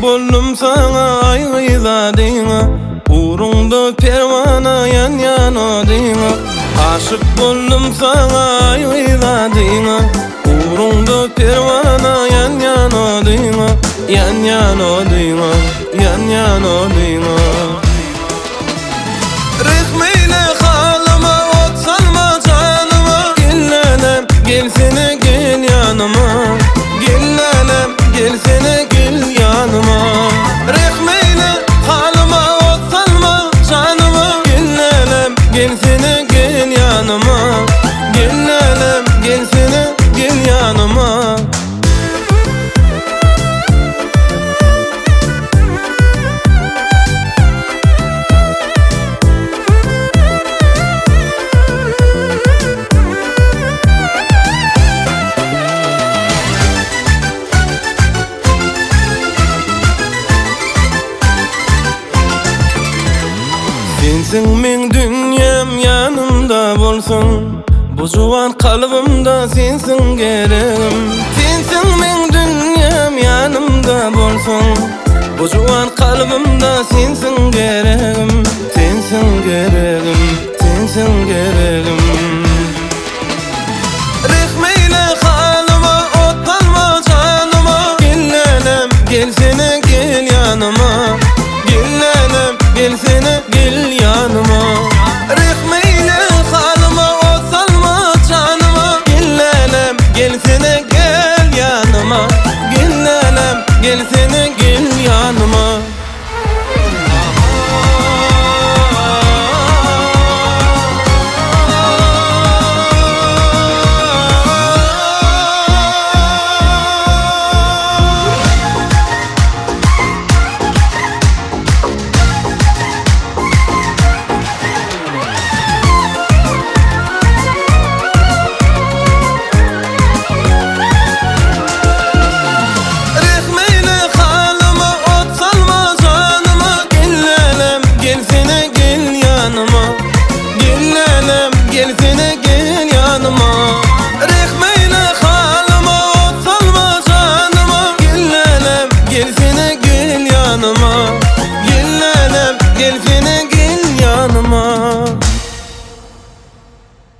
boldum sana aygıyda deyna, uğrunda pervana yan yana deyna. Aşık boldum sana aygıyda deyna, uğrunda pervana yan yana deyna. Yan yana deyna, yan yana deyna. Rıhmeyle halıma, ot salma canıma. Gillenem, gelsene gel yanıma. Gillenem, gelsene gel yanıma. Rıhmeyle halıma, ot salma canıma. Gillenem, gelsene gel yanıma. Gillenem, gelsene gel yanıma. Sensin men dünyam yanımda bolsun, bu juwan kalbimda sensin geregim. Sensin men dünyam yanımda bolsun, bu juwan kalbimda sensin geregim.